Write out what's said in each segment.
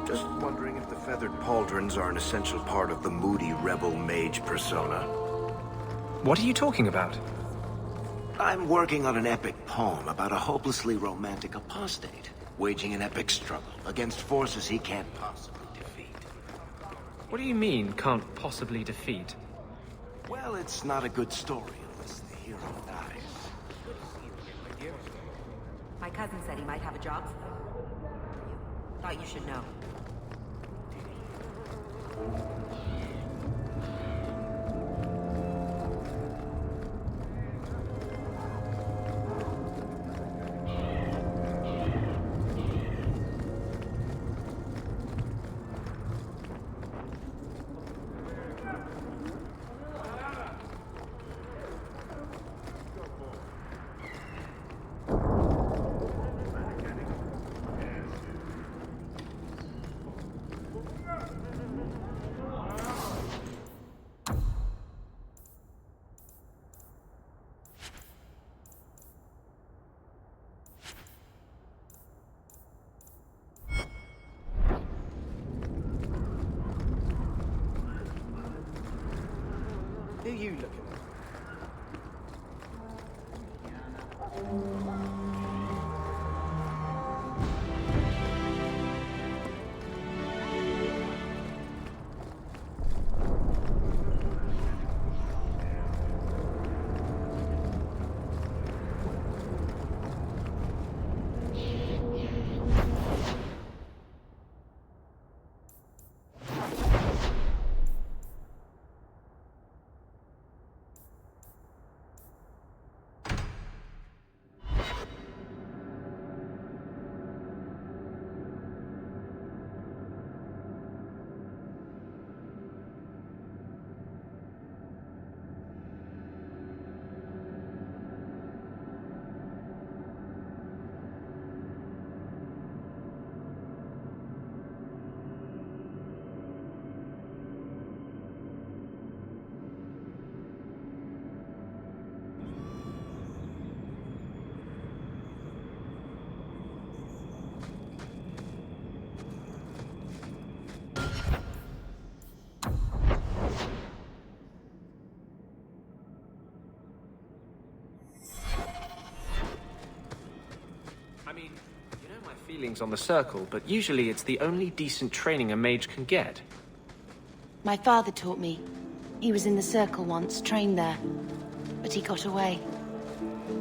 Just wondering if the feathered pauldrons are an essential part of the moody rebel mage persona. What are you talking about? I'm working on an epic poem about a hopelessly romantic apostate, waging an epic struggle against forces he can't possibly defeat. What do you mean, can't possibly defeat? Well, it's not a good story unless the hero dies. My cousin said he might have a job for you. Thought you should know. Who are you looking at? I mean, you know my feelings on the Circle, but usually it's the only decent training a mage can get. My father taught me. He was in the Circle once, trained there. But he got away.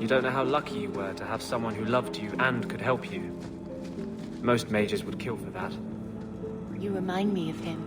You don't know how lucky you were to have someone who loved you and could help you. Most mages would kill for that. You remind me of him.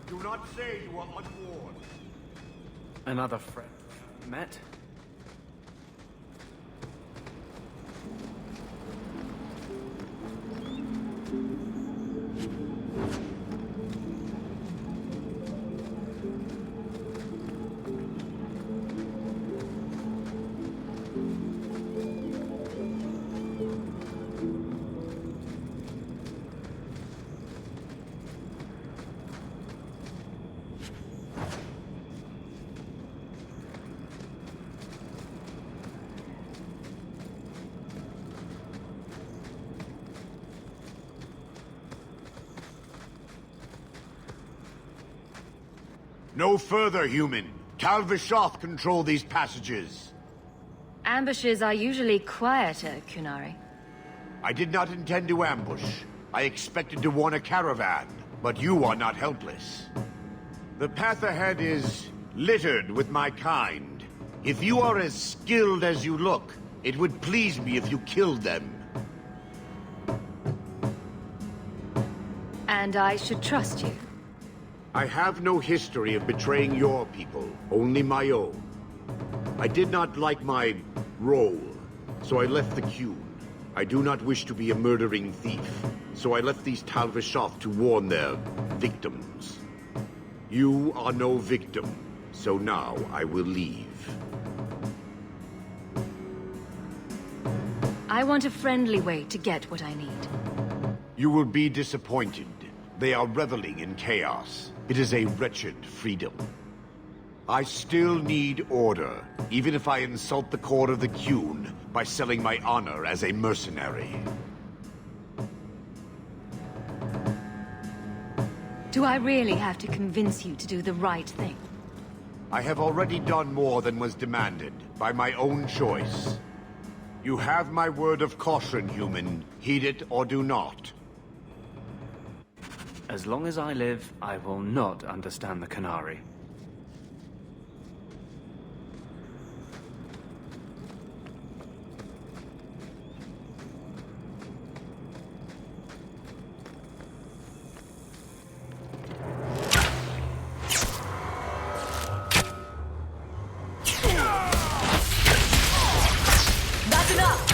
Do not say you are unwarned. Another friend met? No further, human. Tal Vishoth control these passages. Ambushes are usually quieter, Kunari. I did not intend to ambush. I expected to warn a caravan, but you are not helpless. The path ahead is littered with my kind. If you are as skilled as you look, it would please me if you killed them. And I should trust you. I have no history of betraying your people, only my own. I did not like my role, so I left the queue. I do not wish to be a murdering thief, so I left these Tal Vishoth to warn their victims. You are no victim, so now I will leave. I want a friendly way to get what I need. You will be disappointed. They are reveling in chaos. It is a wretched freedom. I still need order, even if I insult the core of the Qun by selling my honor as a mercenary. Do I really have to convince you to do the right thing? I have already done more than was demanded, by my own choice. You have my word of caution, human. Heed it or do not. As long as I live, I will not understand the Qunari. That's enough!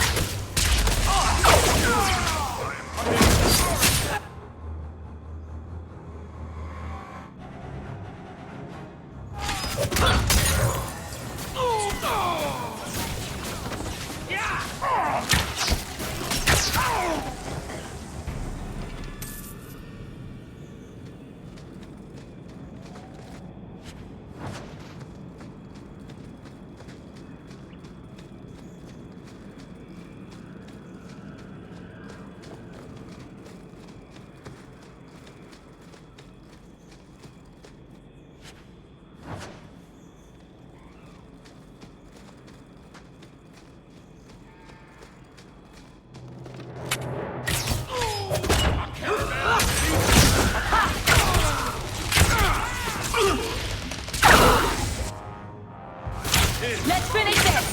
Let's finish this!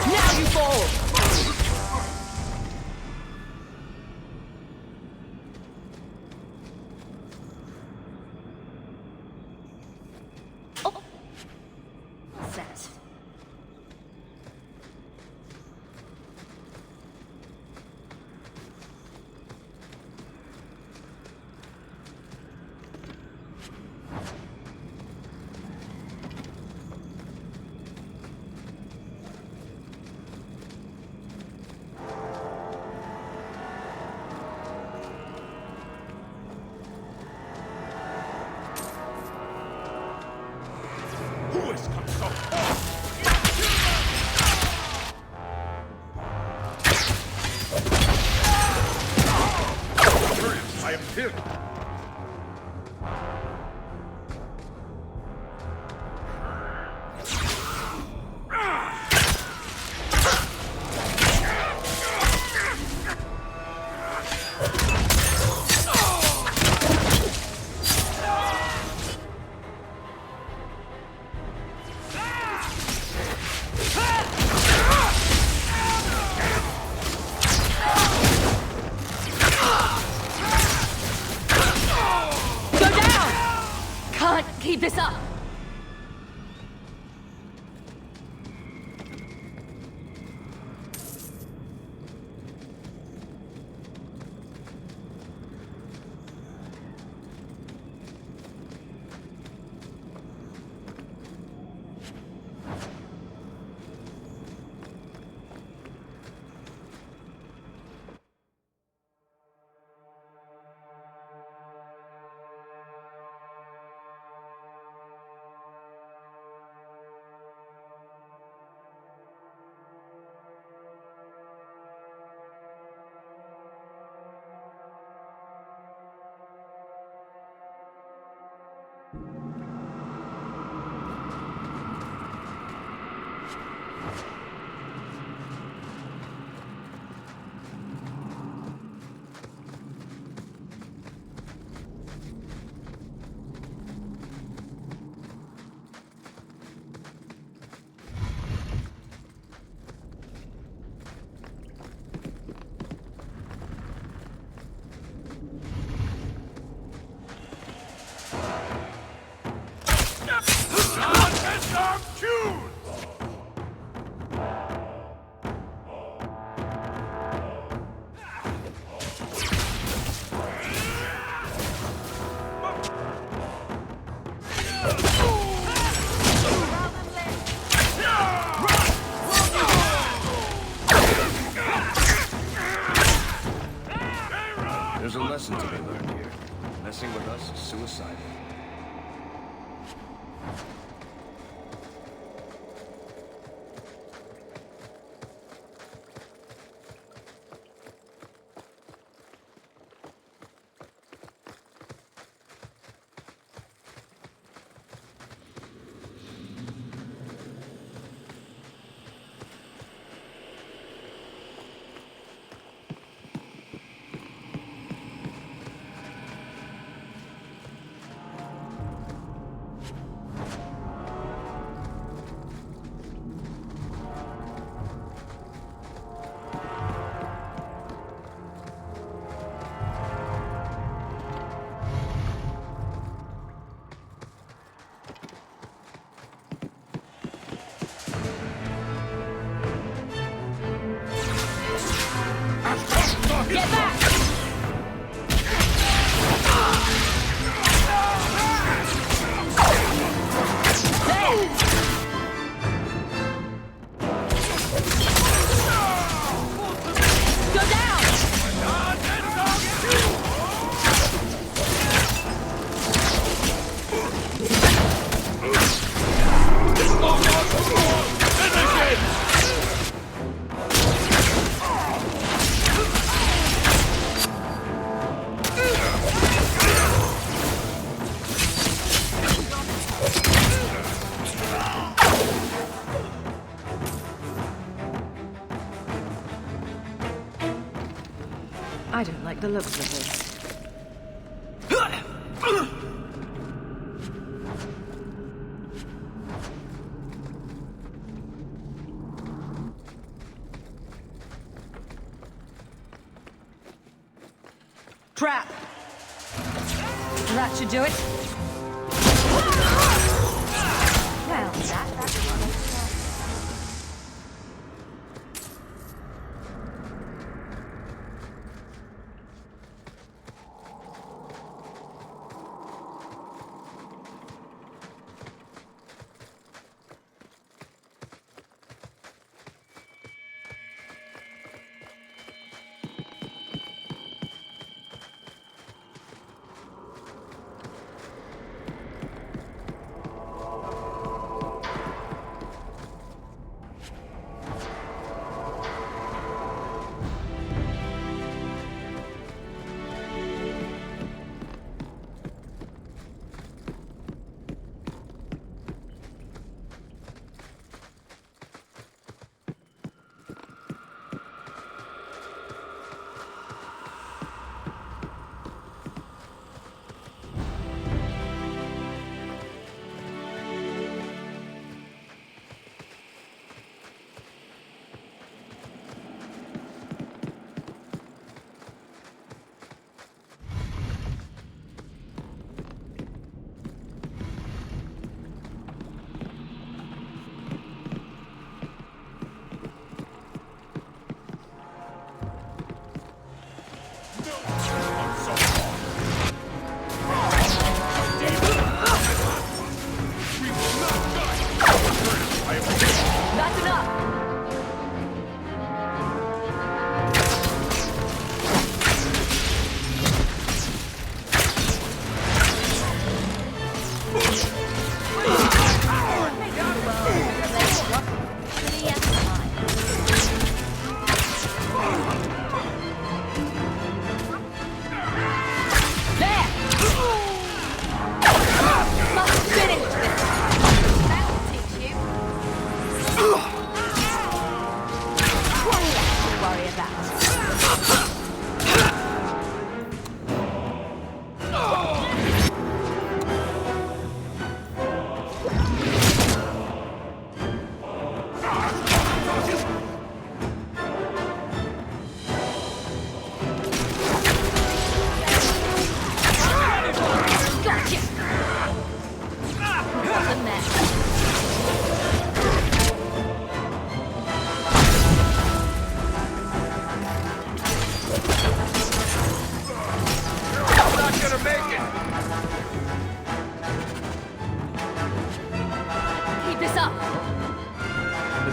Now you fall! Set. Who has come so far? I am here. Keep this up! a lesson to be learned here. Messing with us is suicidal. I don't like the looks of this. Trap! That should do it. Well, that's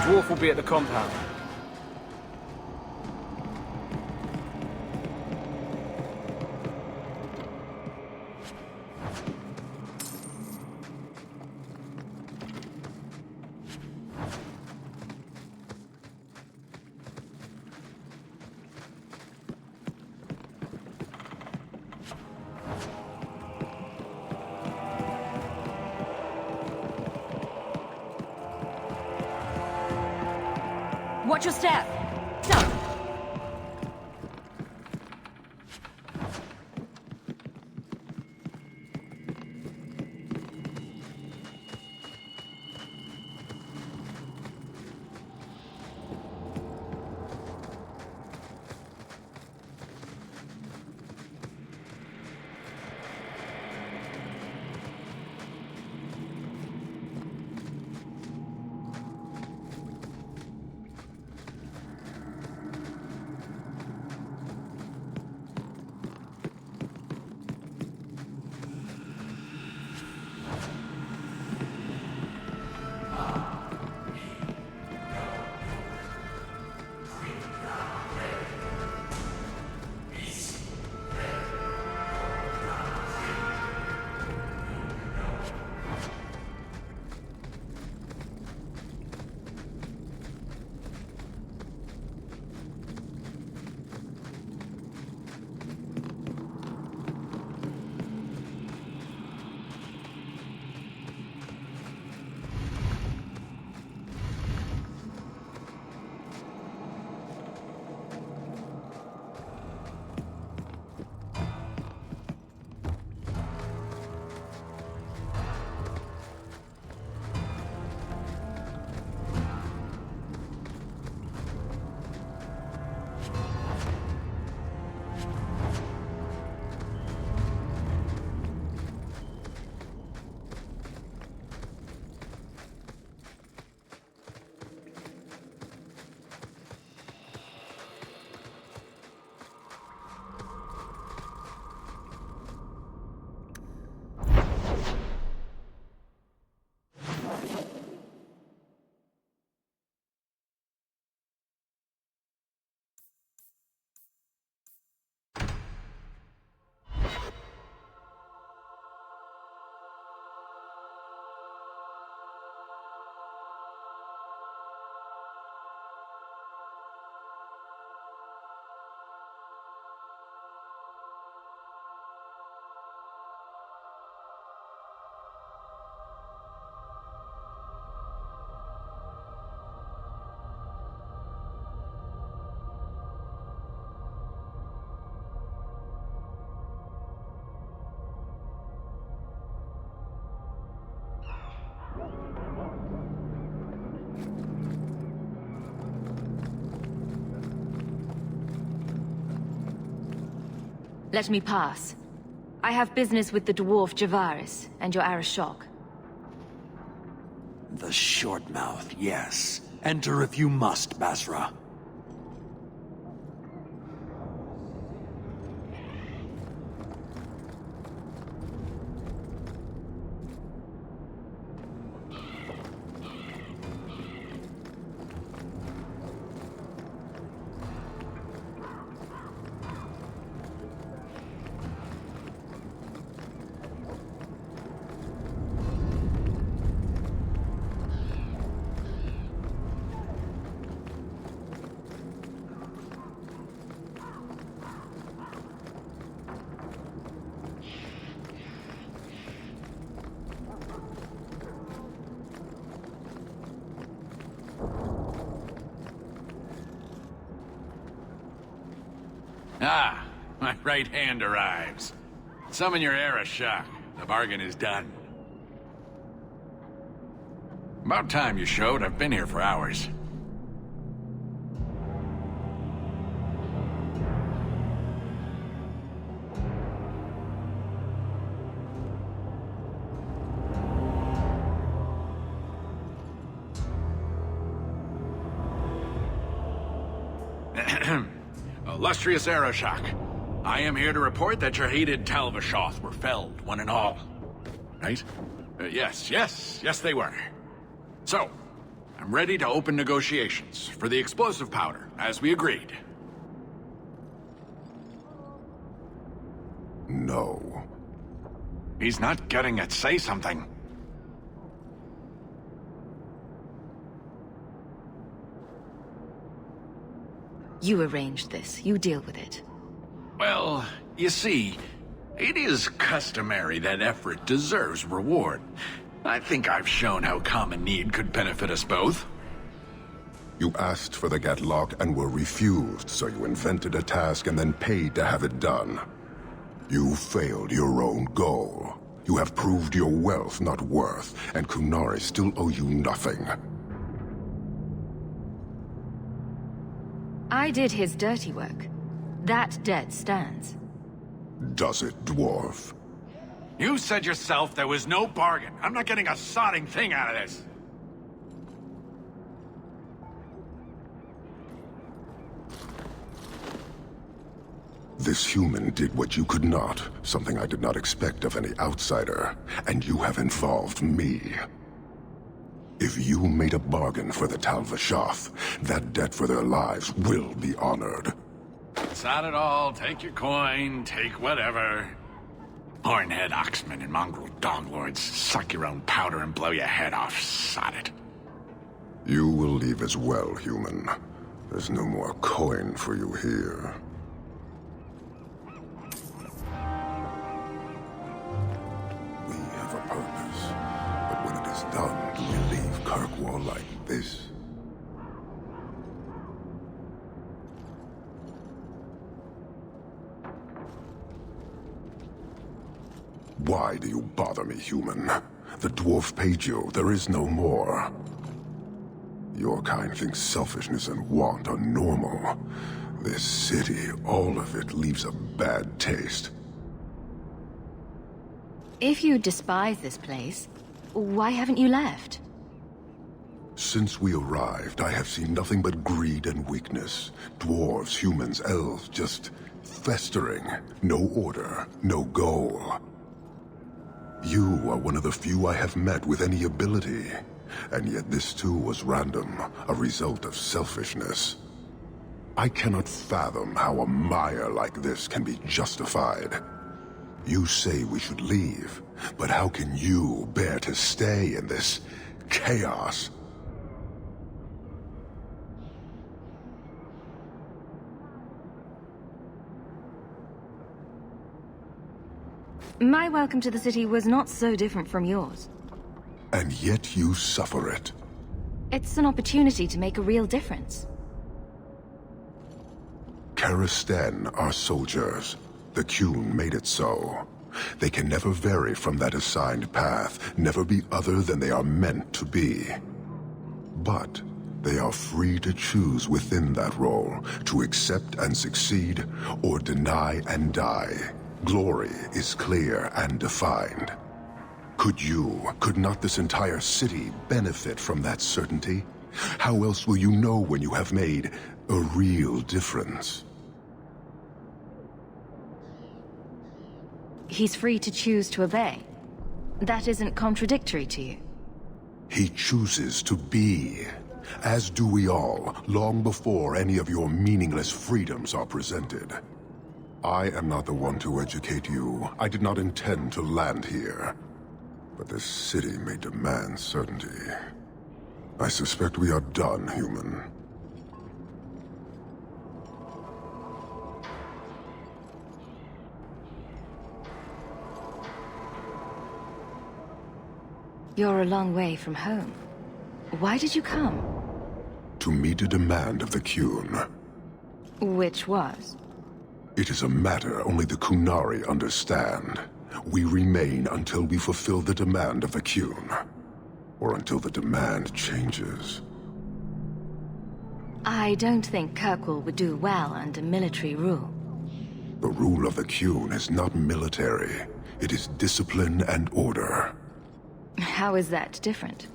dwarf will be at the compound. Watch your step! Stop! Let me pass. I have business with the dwarf Javaris and your Arashok. The short mouth, yes. Enter if you must, Basra. Ah, my right hand arrives. Summon your Arashok. The bargain is done. About time you showed. I've been here for hours. Illustrious Arashok, I am here to report that your hated Talvashoth were felled, one and all. Right? Yes, they were. So, I'm ready to open negotiations for the explosive powder, as we agreed. No. He's not getting it. Say something. You arranged this. You deal with it. Well, you see, it is customary that effort deserves reward. I think I've shown how common need could benefit us both. You asked for the Gatlock and were refused, so you invented a task and then paid to have it done. You failed your own goal. You have proved your wealth not worth, and Kunari still owe you nothing. I did his dirty work. That debt stands. Does it, dwarf? You said yourself there was no bargain. I'm not getting a sodding thing out of this. This human did what you could not, something I did not expect of any outsider, and you have involved me. If you made a bargain for the Tal Vashoth, that debt for their lives will be honored. Sod it all, take your coin, take whatever. Hornhead oxmen and mongrel doglords, suck your own powder and blow your head off, sod it. You will leave as well, human. There's no more coin for you here. We have a purpose, but when it is done, do we leave Kirkwall like this? Why do you bother me, human? The dwarf paid you. There is no more. Your kind thinks selfishness and want are normal. This city, all of it, leaves a bad taste. If you despise this place, why haven't you left? Since we arrived, I have seen nothing but greed and weakness. Dwarves, humans, elves, just festering. No order, no goal. You are one of the few I have met with any ability. And yet this too was random, a result of selfishness. I cannot fathom how a mire like this can be justified. You say we should leave, but how can you bear to stay in this chaos? My welcome to the city was not so different from yours. And yet you suffer it. It's an opportunity to make a real difference. Karisten are soldiers. The Qun made it so. They can never vary from that assigned path, never be other than they are meant to be. But they are free to choose within that role, to accept and succeed, or deny and die. Glory is clear and defined. Could not this entire city benefit from that certainty? How else will you know when you have made a real difference? He's free to choose to obey. That isn't contradictory to you. He chooses to be, as do we all, long before any of your meaningless freedoms are presented. I am not the one to educate you. I did not intend to land here. But this city may demand certainty. I suspect we are done, human. You're a long way from home. Why did you come? To meet a demand of the Qun. Which was? It is a matter only the Kunari understand. We remain until we fulfill the demand of the Qun. Or until the demand changes. I don't think Kirkwall would do well under military rule. The rule of the Qun is not military. It is discipline and order. How is that different?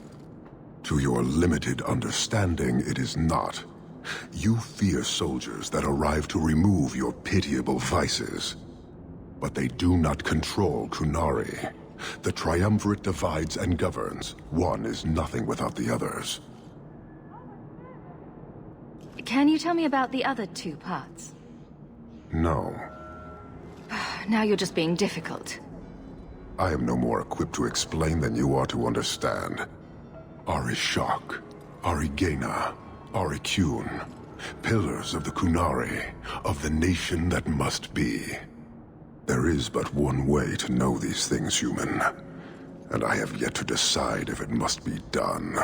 To your limited understanding, it is not. You fear soldiers that arrive to remove your pitiable vices. But they do not control Kunari. The Triumvirate divides and governs. One is nothing without the others. Can you tell me about the other two parts? No. Now you're just being difficult. I am no more equipped to explain than you are to understand. Arishok, Arigena, Arikyun, pillars of the Kunari, of the nation that must be. There is but one way to know these things, human, and I have yet to decide if it must be done.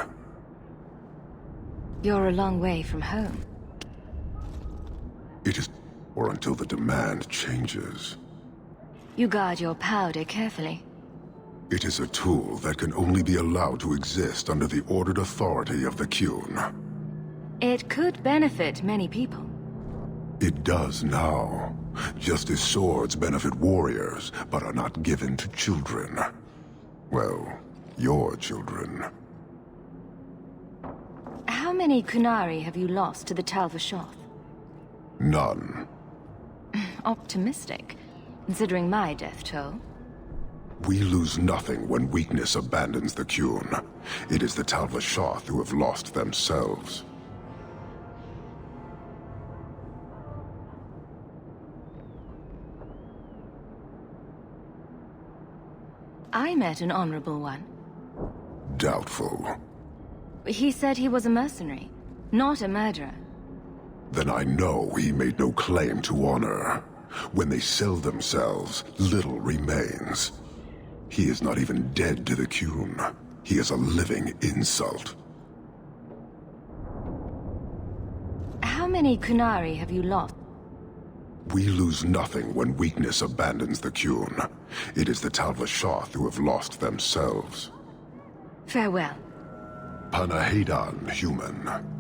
You're a long way from home. It is or until the demand changes. You guard your powder carefully. It is a tool that can only be allowed to exist under the ordered authority of the Qun. It could benefit many people. It does now. Just as swords benefit warriors, but are not given to children. Well, your children. How many Kunari have you lost to the Tal Vashoth? None. Optimistic, considering my death toll. We lose nothing when weakness abandons the Qun. It is the Tal Vashoth who have lost themselves. I met an honorable one. Doubtful. He said he was a mercenary, not a murderer. Then I know he made no claim to honor. When they sell themselves, little remains. He is not even dead to the Qun. He is a living insult. How many Kunari have you lost? We lose nothing when weakness abandons the Qun. It is the Tal Vashoth who have lost themselves. Farewell. Panahedan, human.